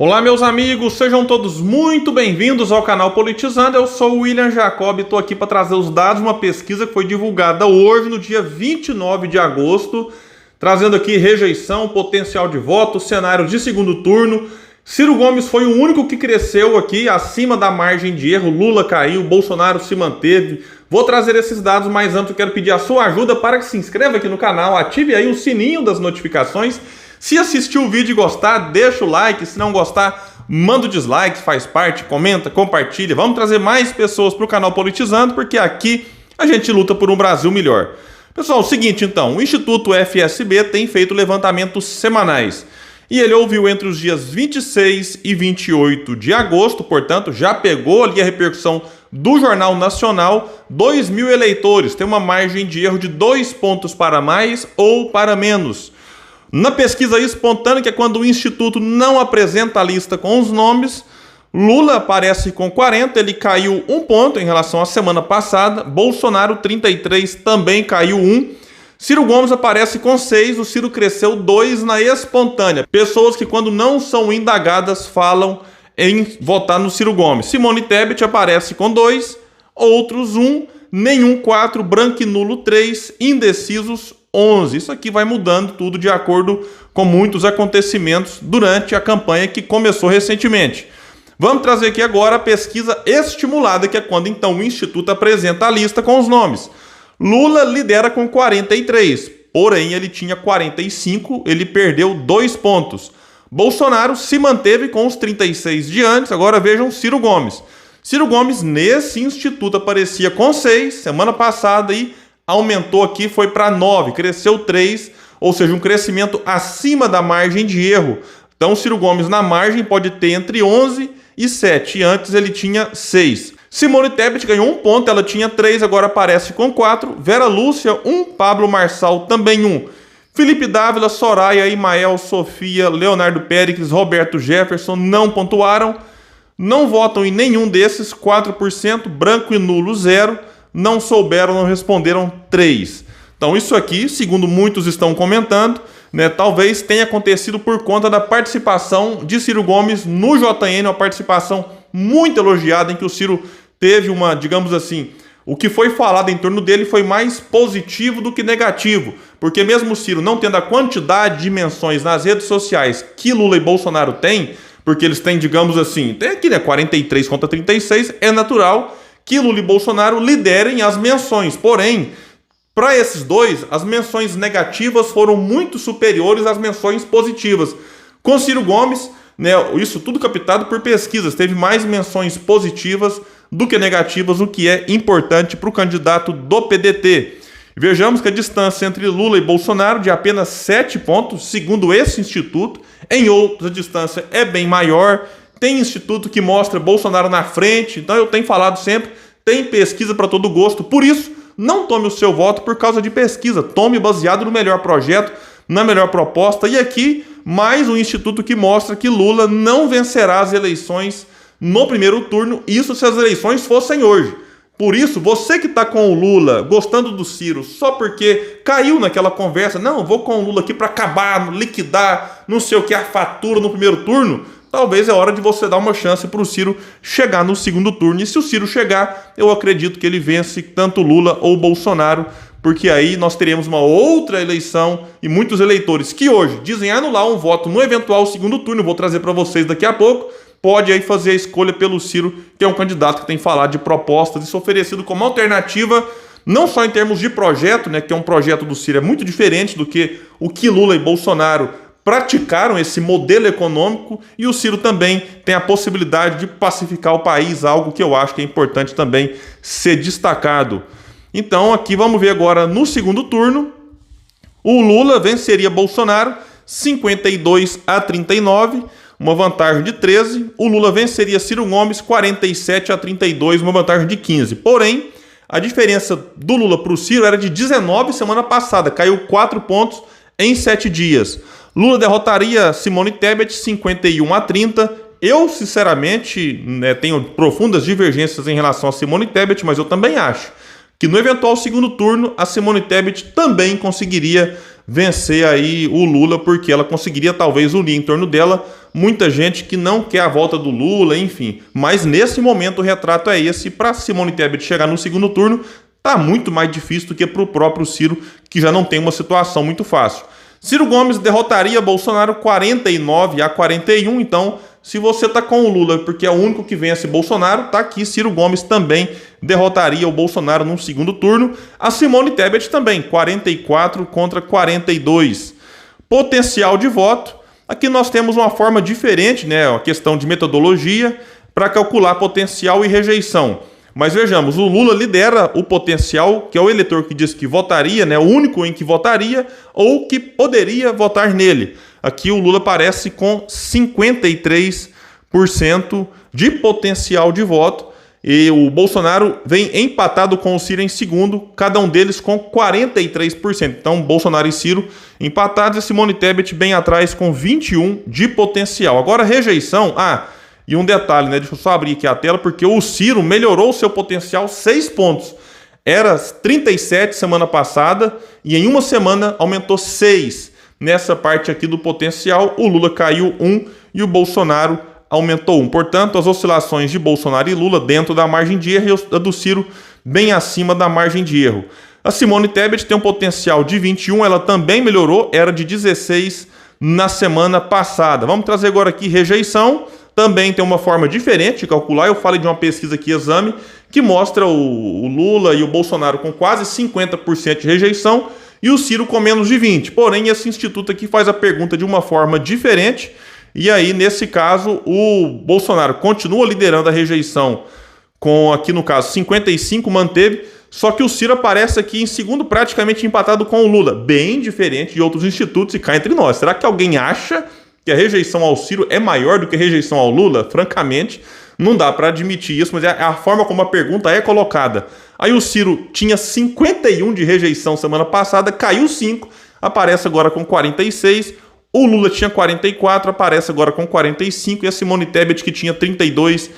Olá, meus amigos, sejam todos muito bem-vindos ao canal Politizando. Eu sou o William Jacob e estou aqui para trazer os dados de uma pesquisa que foi divulgada hoje, no dia 29 de agosto, trazendo aqui rejeição, potencial de voto, cenário de segundo turno. Ciro Gomes foi o único que cresceu aqui acima da margem de erro, Lula caiu, Bolsonaro se manteve. Vou trazer esses dados, mas antes eu quero pedir a sua ajuda para que se inscreva aqui no canal, ative aí o sininho das notificações. Se assistiu o vídeo e gostar, deixa o like. Se não gostar, manda o dislike, faz parte, comenta, compartilha. Vamos trazer mais pessoas para o canal Politizando, porque aqui a gente luta por um Brasil melhor. Pessoal, é o seguinte então, o Instituto FSB tem feito levantamentos semanais. E ele ouviu entre os dias 26 e 28 de agosto, portanto, já pegou ali a repercussão do Jornal Nacional, 2.000 eleitores. Tem uma margem de erro de 2 pontos para mais ou para menos. Na pesquisa espontânea, que é quando o Instituto não apresenta a lista com os nomes, Lula aparece com 40, ele caiu 1 ponto em relação à semana passada, Bolsonaro 33 também caiu 1, Ciro Gomes aparece com 6, o Ciro cresceu 2 na espontânea. Pessoas que quando não são indagadas falam em votar no Ciro Gomes. Simone Tebet aparece com 2, outros 1, nenhum 4, branco e nulo 3, indecisos 11. Isso aqui vai mudando tudo de acordo com muitos acontecimentos durante a campanha que começou recentemente. Vamos trazer aqui agora a pesquisa estimulada, que é quando então o Instituto apresenta a lista com os nomes. Lula lidera com 43, porém ele tinha 45, ele perdeu 2 pontos. Bolsonaro se manteve com os 36 de antes, agora vejam Ciro Gomes. Ciro Gomes nesse Instituto aparecia com 6, semana passada e aumentou aqui, foi para 9, cresceu 3, ou seja, um crescimento acima da margem de erro. Então, Ciro Gomes na margem pode ter entre 11 e 7, e antes ele tinha 6. Simone Tebet ganhou 1 ponto, ela tinha 3, agora aparece com 4. Vera Lúcia, 1, Pablo Marçal também 1. Felipe Dávila, Soraya, Imael, Sofia, Leonardo Péricles, Roberto Jefferson não pontuaram. Não votam em nenhum desses, 4%, branco e nulo 0. Não souberam, não responderam 3. Então isso aqui, segundo muitos estão comentando, talvez tenha acontecido por conta da participação de Ciro Gomes no JN, uma participação muito elogiada, em que o Ciro teve uma, digamos assim, o que foi falado em torno dele foi mais positivo do que negativo, porque mesmo o Ciro não tendo a quantidade de menções nas redes sociais que Lula e Bolsonaro têm, porque eles têm, digamos assim, tem aqui 43 contra 36, é natural que Lula e Bolsonaro liderem as menções. Porém, para esses dois, as menções negativas foram muito superiores às menções positivas. Com Ciro Gomes, isso tudo captado por pesquisas, teve mais menções positivas do que negativas, o que é importante para o candidato do PDT. Vejamos que a distância entre Lula e Bolsonaro de apenas 7 pontos, segundo esse instituto. Em outras, a distância é bem maior. Tem instituto que mostra Bolsonaro na frente, então eu tenho falado sempre, tem pesquisa para todo gosto. Por isso, não tome o seu voto por causa de pesquisa, tome baseado no melhor projeto, na melhor proposta. E aqui, mais um instituto que mostra que Lula não vencerá as eleições no primeiro turno, isso se as eleições fossem hoje. Por isso, você que está com o Lula, gostando do Ciro, só porque caiu naquela conversa, não, vou com o Lula aqui para acabar, liquidar, não sei o que, a fatura no primeiro turno, talvez é hora de você dar uma chance para o Ciro chegar no segundo turno. E se o Ciro chegar, eu acredito que ele vence tanto Lula ou Bolsonaro, porque aí nós teremos uma outra eleição e muitos eleitores que hoje dizem anular um voto no eventual segundo turno, vou trazer para vocês daqui a pouco, pode aí fazer a escolha pelo Ciro, que é um candidato que tem falado de propostas, isso oferecido como alternativa, não só em termos de projeto, que é um projeto do Ciro, é muito diferente do que o que Lula e Bolsonaro praticaram, esse modelo econômico, e o Ciro também tem a possibilidade de pacificar o país, algo que eu acho que é importante também ser destacado. Então aqui vamos ver agora no segundo turno, o Lula venceria Bolsonaro 52-39, uma vantagem de 13, o Lula venceria Ciro Gomes 47-32, uma vantagem de 15. Porém, a diferença do Lula para o Ciro era de 19 semana passada, caiu 4 pontos em 7 dias. Lula derrotaria Simone Tebet 51-30. Eu, sinceramente, tenho profundas divergências em relação a Simone Tebet, mas eu também acho que no eventual segundo turno, a Simone Tebet também conseguiria vencer aí o Lula, porque ela conseguiria talvez unir em torno dela muita gente que não quer a volta do Lula, enfim. Mas nesse momento o retrato é esse. Para Simone Tebet chegar no segundo turno, tá muito mais difícil do que para o próprio Ciro, que já não tem uma situação muito fácil. Ciro Gomes derrotaria Bolsonaro 49-41, então se você tá com o Lula porque é o único que vence Bolsonaro, tá aqui, Ciro Gomes também derrotaria o Bolsonaro no segundo turno. A Simone Tebet também, 44-42. Potencial de voto, aqui nós temos uma forma diferente, né, uma questão de metodologia para calcular potencial e rejeição. Mas vejamos, o Lula lidera o potencial, que é o eleitor que diz que votaria, né, o único em que votaria ou que poderia votar nele. Aqui o Lula aparece com 53% de potencial de voto e o Bolsonaro vem empatado com o Ciro em segundo, cada um deles com 43%. Então Bolsonaro e Ciro empatados e Simone Tebet bem atrás com 21% de potencial. Agora rejeição, e um detalhe, né? Deixa eu só abrir aqui a tela, porque o Ciro melhorou o seu potencial 6 pontos. Era 37 semana passada e em uma semana aumentou 6. Nessa parte aqui do potencial, o Lula caiu 1 e o Bolsonaro aumentou 1. Portanto, as oscilações de Bolsonaro e Lula dentro da margem de erro e a do Ciro bem acima da margem de erro. A Simone Tebet tem um potencial de 21, ela também melhorou, era de 16 na semana passada. Vamos trazer agora aqui rejeição. Também tem uma forma diferente de calcular. Eu falei de uma pesquisa aqui, Exame, que mostra o Lula e o Bolsonaro com quase 50% de rejeição e o Ciro com menos de 20%. Porém, esse instituto aqui faz a pergunta de uma forma diferente. E aí, nesse caso, o Bolsonaro continua liderando a rejeição com, aqui no caso, 55%, manteve. Só que o Ciro aparece aqui em segundo, praticamente empatado com o Lula. Bem diferente de outros institutos e cá entre nós. Será que alguém acha que a rejeição ao Ciro é maior do que a rejeição ao Lula? Francamente, não dá para admitir isso, mas é a forma como a pergunta é colocada. Aí o Ciro tinha 51 de rejeição semana passada, caiu 5, aparece agora com 46. O Lula tinha 44, aparece agora com 45. E a Simone Tebet, que tinha 32,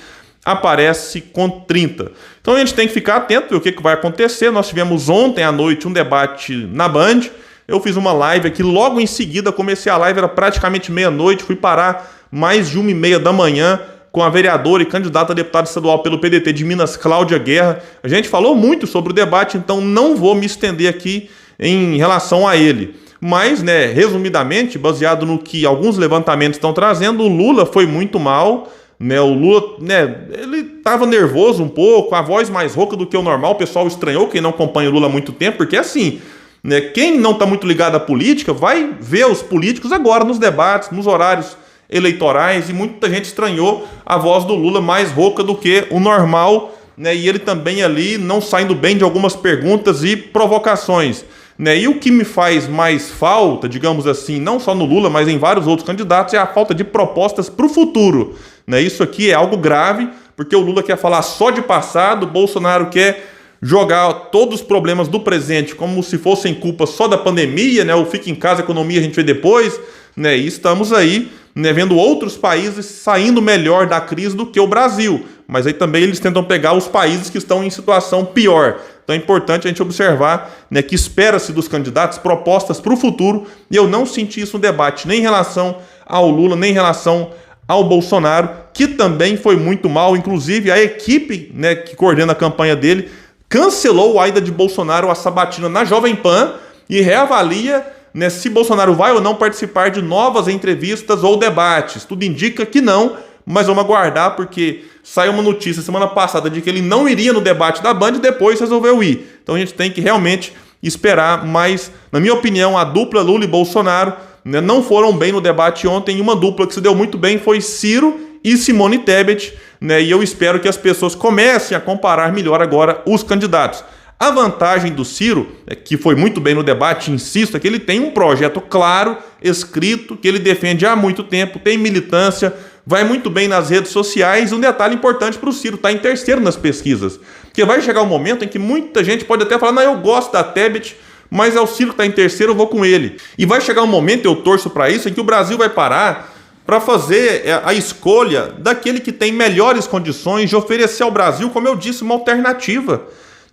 aparece com 30. Então a gente tem que ficar atento ver o que vai acontecer. Nós tivemos ontem à noite um debate na Band. Eu fiz uma live aqui, logo em seguida comecei a live, era praticamente meia-noite, fui parar mais de 1h30 da manhã com a vereadora e candidata a deputada estadual pelo PDT de Minas, Cláudia Guerra. A gente falou muito sobre o debate, então não vou me estender aqui em relação a ele. Mas, né, resumidamente, baseado no que alguns levantamentos estão trazendo, o Lula foi muito mal, né, o Lula, né, ele estava nervoso um pouco, a voz mais rouca do que o normal, o pessoal estranhou, quem não acompanha o Lula há muito tempo, porque assim, né, quem não está muito ligado à política vai ver os políticos agora nos debates, nos horários eleitorais, e muita gente estranhou a voz do Lula mais rouca do que o normal, né, e ele também ali não saindo bem de algumas perguntas e provocações. Né? E o que me faz mais falta, digamos assim, não só no Lula, mas em vários outros candidatos, é a falta de propostas para o futuro. Né? Isso aqui é algo grave, porque o Lula quer falar só de passado, o Bolsonaro quer jogar todos os problemas do presente como se fossem culpa só da pandemia, né? O fica em casa, a economia a gente vê depois, né? E estamos aí, né, vendo outros países saindo melhor da crise do que o Brasil, mas aí também eles tentam pegar os países que estão em situação pior. Então é importante a gente observar, né, que espera-se dos candidatos propostas para o futuro, e eu não senti isso no debate, nem em relação ao Lula, nem em relação ao Bolsonaro, que também foi muito mal. Inclusive a equipe, né, que coordena a campanha dele cancelou a ida de Bolsonaro à sabatina na Jovem Pan e reavalia, né, se Bolsonaro vai ou não participar de novas entrevistas ou debates. Tudo indica que não, mas vamos aguardar, porque saiu uma notícia semana passada de que ele não iria no debate da Band e depois resolveu ir. Então a gente tem que realmente esperar, mas, na minha opinião, a dupla Lula e Bolsonaro, né, não foram bem no debate ontem, e uma dupla que se deu muito bem foi Ciro e Simone Tebet, né, e eu espero que as pessoas comecem a comparar melhor agora os candidatos. A vantagem do Ciro, que foi muito bem no debate, insisto, é que ele tem um projeto claro, escrito, que ele defende há muito tempo, tem militância, vai muito bem nas redes sociais. Um detalhe importante para o Ciro, está em terceiro nas pesquisas, porque vai chegar um momento em que muita gente pode até falar, não, eu gosto da Tebet, mas é o Ciro que está em terceiro, eu vou com ele. E vai chegar um momento, eu torço para isso, em que o Brasil vai parar para fazer a escolha daquele que tem melhores condições de oferecer ao Brasil, como eu disse, uma alternativa.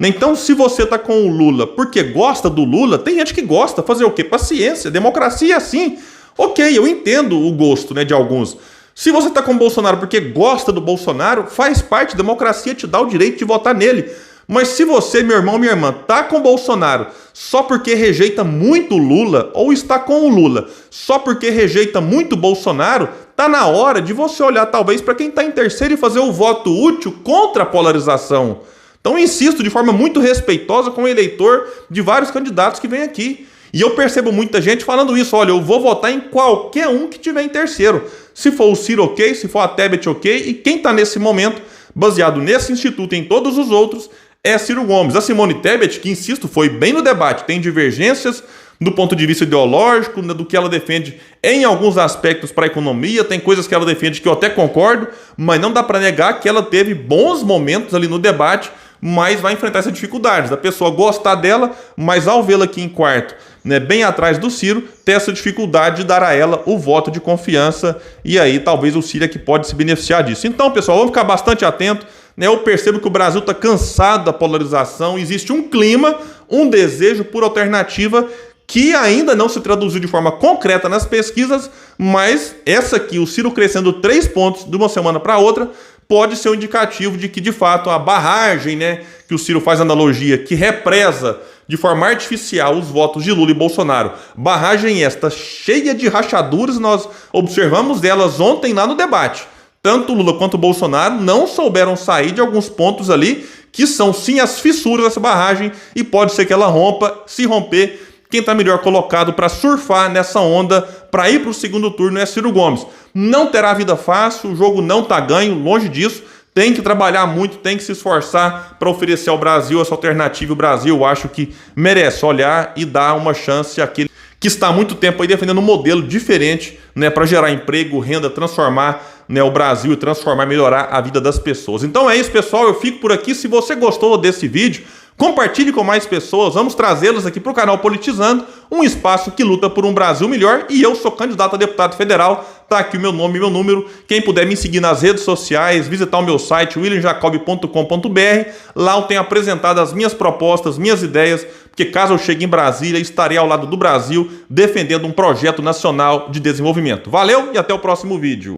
Então, se você tá com o Lula porque gosta do Lula, tem gente que gosta, fazer o quê? Paciência, democracia é assim. Ok, eu entendo o gosto, né, de alguns. Se você tá com o Bolsonaro porque gosta do Bolsonaro, faz parte, democracia te dá o direito de votar nele. Mas se você, meu irmão, minha irmã, tá com o Bolsonaro só porque rejeita muito o Lula, ou está com o Lula só porque rejeita muito o Bolsonaro, tá na hora de você olhar talvez para quem tá em terceiro e fazer o voto útil contra a polarização. Então, insisto de forma muito respeitosa com o eleitor de vários candidatos que vem aqui. E eu percebo muita gente falando isso, olha, eu vou votar em qualquer um que tiver em terceiro. Se for o Ciro, ok, se for a Tebet, ok, e quem está nesse momento, baseado nesse instituto e em todos os outros, é Ciro Gomes. A Simone Tebet, que, insisto, foi bem no debate, tem divergências do ponto de vista ideológico, do que ela defende em alguns aspectos para a economia, tem coisas que ela defende que eu até concordo, mas não dá para negar que ela teve bons momentos ali no debate, mas vai enfrentar essas dificuldades, da pessoa gostar dela, mas ao vê-la aqui em quarto, né, bem atrás do Ciro, ter essa dificuldade de dar a ela o voto de confiança, e aí talvez o Ciro é que pode se beneficiar disso. Então, pessoal, vamos ficar bastante atento, né? Eu percebo que o Brasil está cansado da polarização, existe um clima, um desejo por alternativa que ainda não se traduziu de forma concreta nas pesquisas, mas essa aqui, o Ciro crescendo 3 pontos de uma semana para outra, pode ser um indicativo de que, de fato, a barragem, né, que o Ciro faz analogia, que represa de forma artificial os votos de Lula e Bolsonaro. Barragem esta cheia de rachaduras, nós observamos delas ontem lá no debate. Tanto Lula quanto Bolsonaro não souberam sair de alguns pontos ali, que são sim as fissuras dessa barragem, e pode ser que ela rompa. Se romper, quem está melhor colocado para surfar nessa onda, para ir para o segundo turno é Ciro Gomes. Não terá vida fácil, o jogo não está ganho, longe disso. Tem que trabalhar muito, tem que se esforçar para oferecer ao Brasil essa alternativa. O Brasil, eu acho que merece olhar e dar uma chance àquele que está há muito tempo aí defendendo um modelo diferente, né, para gerar emprego, renda, transformar, né, o Brasil e transformar, melhorar a vida das pessoas. Então é isso, pessoal. Eu fico por aqui. Se você gostou desse vídeo, compartilhe com mais pessoas, vamos trazê-los aqui para o canal Politizando, um espaço que luta por um Brasil melhor, e eu sou candidato a deputado federal, tá aqui o meu nome e meu número, quem puder me seguir nas redes sociais, visitar o meu site, williamjacob.com.br, lá eu tenho apresentado as minhas propostas, minhas ideias, porque caso eu chegue em Brasília, estarei ao lado do Brasil, defendendo um projeto nacional de desenvolvimento. Valeu e até o próximo vídeo.